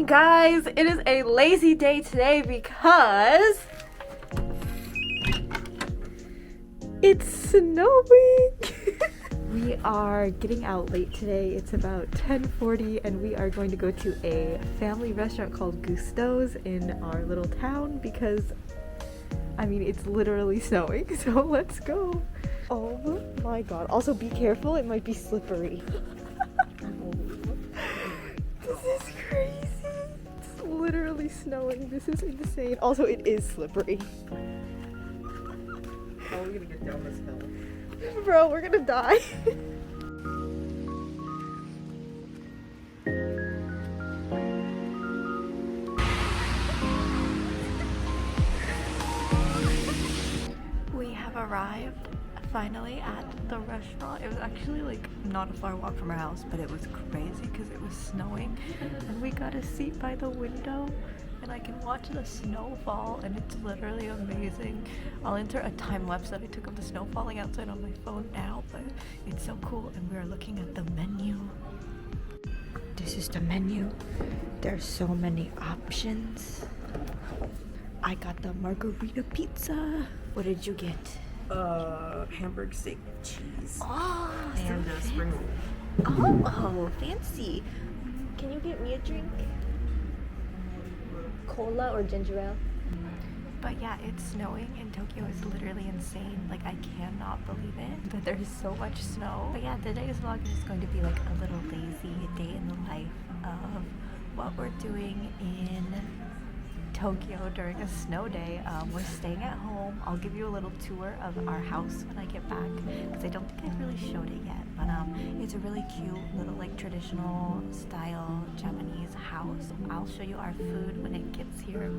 morning, guys. It is a lazy day today because it's snowing. We are getting out late today. It's about 10:40 and we are going to go to a family restaurant called Gusto's in our little town because, I mean, it's literally snowing, so let's go. Oh my god. Also be careful, it might be slippery. This is crazy. It's literally snowing. This is insane. Also, it is slippery. How are we gonna get down this hill? Bro, we're gonna die. We have arrived finally at the restaurant. It was actually like not a far walk from our house, but it was crazy because it was snowing and we got a seat by the window and I can watch the snow fall and it's literally amazing. I'll enter a time lapse that I took of the snow falling outside on my phone now, but it's so cool. And we're looking at the menu. This is the menu. There's so many options. I got the margarita pizza. What did you get? Hamburg steak cheese. Oh, and so a spring roll. Oh, fancy. Can you get me a drink? Cola or ginger ale? But yeah, it's snowing and Tokyo is literally insane. Like, I cannot believe it that there's so much snow. But yeah, today's vlog is going to be like a little lazy day in the life of what we're doing in Tokyo during a snow day. We're staying at home. I'll give you a little tour of our house when I get back because I don't think I've really showed it yet, but it's a really cute little like traditional style Japanese house. I'll show you our food when it gets here.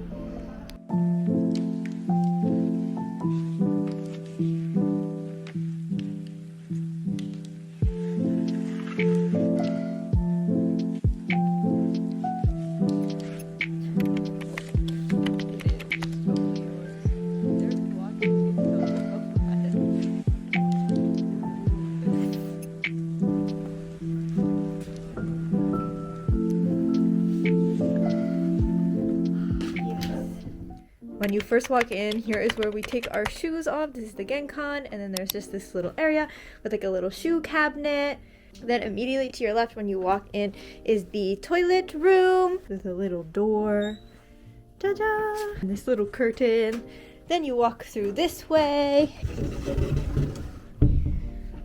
When you first walk in, here is where we take our shoes off. This is the Genkan, and then there's just this little area with like a little shoe cabinet. Then immediately to your left when you walk in is the toilet room. There's a little door. Ta-da! And this little curtain. Then you walk through this way.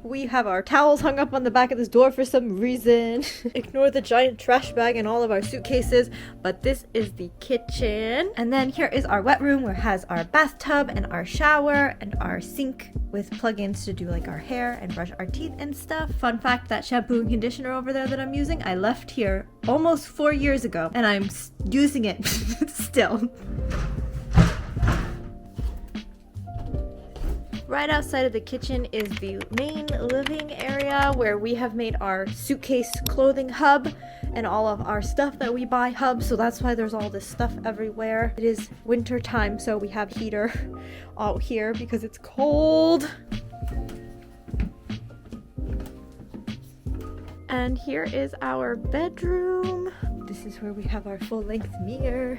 We have our towels hung up on the back of this door for some reason. Ignore the giant trash bag and all of our suitcases, but this is the kitchen. And then here is our wet room where it has our bathtub and our shower and our sink with plug-ins to do like our hair and brush our teeth and stuff. Fun fact, that shampoo and conditioner over there that I'm using, I left here almost 4 years ago and I'm using it still. Right outside of the kitchen is the main living area where we have made our suitcase clothing hub and all of our stuff that we buy hub, so that's why there's all this stuff everywhere. It is winter time, so we have heater out here because it's cold. And here is our bedroom. This is where we have our full-length mirror.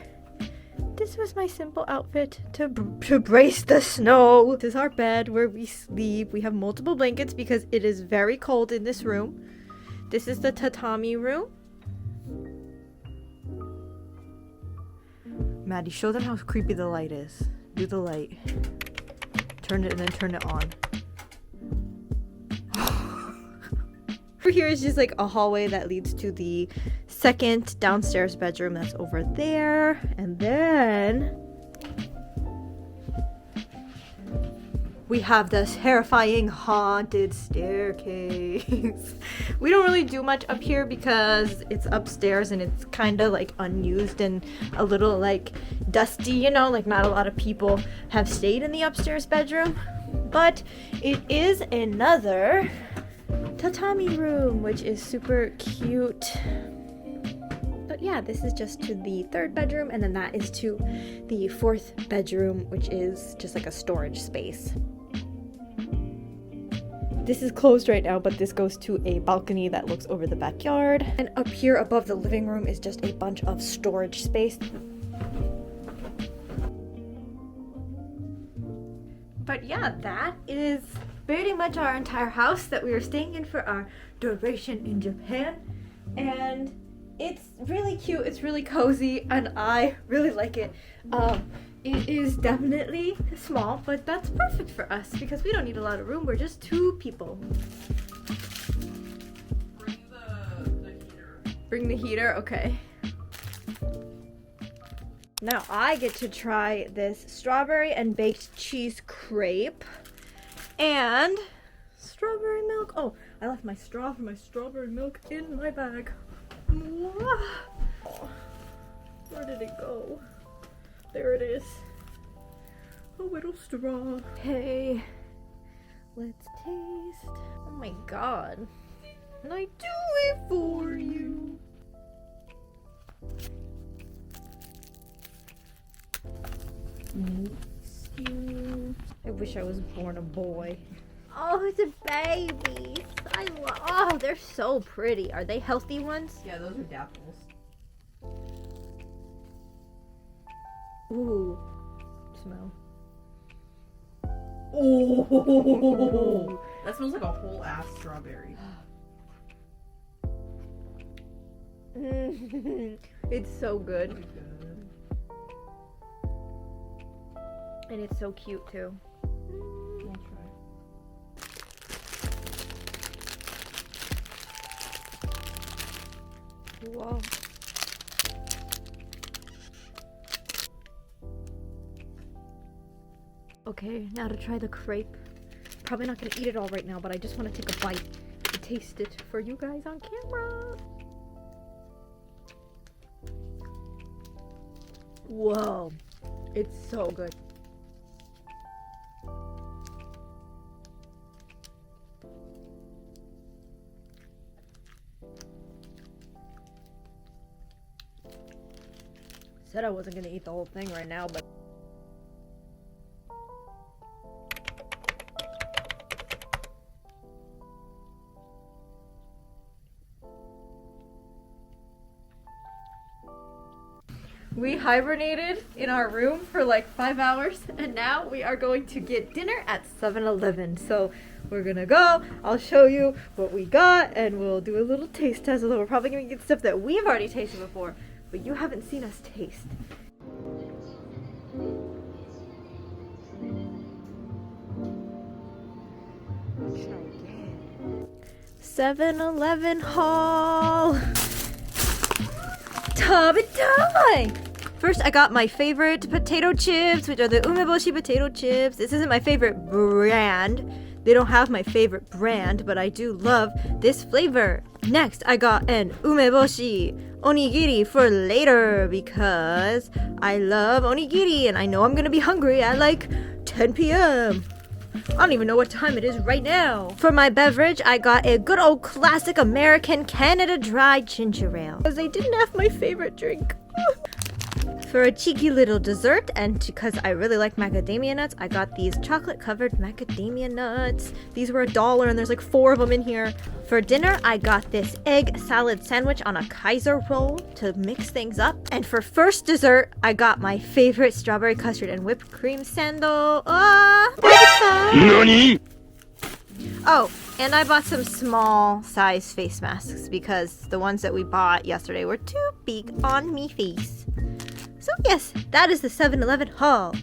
This was my simple outfit to brace the snow. This is our bed where we sleep. We have multiple blankets because it is very cold in this room. This is the tatami room. Maddie, show them how creepy the light is. Do the light. Turn it and then turn it on. Over here is just like a hallway that leads to the second downstairs bedroom that's over there. And then we have this terrifying haunted staircase. We don't really do much up here because it's upstairs and it's kind of like unused and a little like dusty, you know, like not a lot of people have stayed in the upstairs bedroom. But it is another tatami room, which is super cute. But yeah, this is just to the third bedroom, and then that is to the fourth bedroom, which is just like a storage space. This is closed right now, but this goes to a balcony that looks over the backyard. And up here above the living room is just a bunch of storage space. But yeah, that is pretty much our entire house that we were staying in for our duration in Japan. And it's really cute, it's really cozy, and I really like it. It is definitely small, but that's perfect for us because we don't need a lot of room. We're just 2 people. Bring the heater. Bring the heater, okay. Now I get to try this strawberry and baked cheese crepe and strawberry milk. Oh, I left my straw for my strawberry milk in my bag. Where did it go? There it is. A little straw. Okay, let's taste. Oh my god. And I do it for you. I wish I was born a boy. Oh, it's a baby. Oh, they're so pretty. Are they healthy ones? Yeah, those are dapples. Ooh. Smell. Oh, that smells like a whole ass strawberry. It's so good. Really good. And it's so cute too. I'll try. Whoa. Okay, now to try the crepe. Probably not gonna eat it all right now, but I just want to take a bite to taste it for you guys on camera. Whoa, it's so good. Said I wasn't gonna eat the whole thing right now, but we hibernated in our room for like 5 hours, and now we are going to get dinner at 7-Eleven. So we're gonna go, I'll show you what we got, and we'll do a little taste test. Although we're probably gonna get stuff that we've already tasted before, but you haven't seen us taste. 7-Eleven haul! Time! First, I got my favorite potato chips, which are the umeboshi potato chips. This isn't my favorite brand. They don't have my favorite brand, but I do love this flavor. Next, I got an umeboshi onigiri for later because I love onigiri and I know I'm gonna be hungry at like 10 p.m. I don't even know what time it is right now. For my beverage, I got a good old classic American Canada Dry ginger ale because I didn't have my favorite drink. For a cheeky little dessert, and because I really like macadamia nuts, I got these chocolate-covered macadamia nuts. These were $1 and there's like 4 of them in here. For dinner, I got this egg salad sandwich on a Kaiser roll to mix things up. And for first dessert, I got my favorite strawberry custard and whipped cream sando. NANI? Oh, and I bought some small size face masks because the ones that we bought yesterday were too big on me face. So yes, that is the 7-Eleven haul.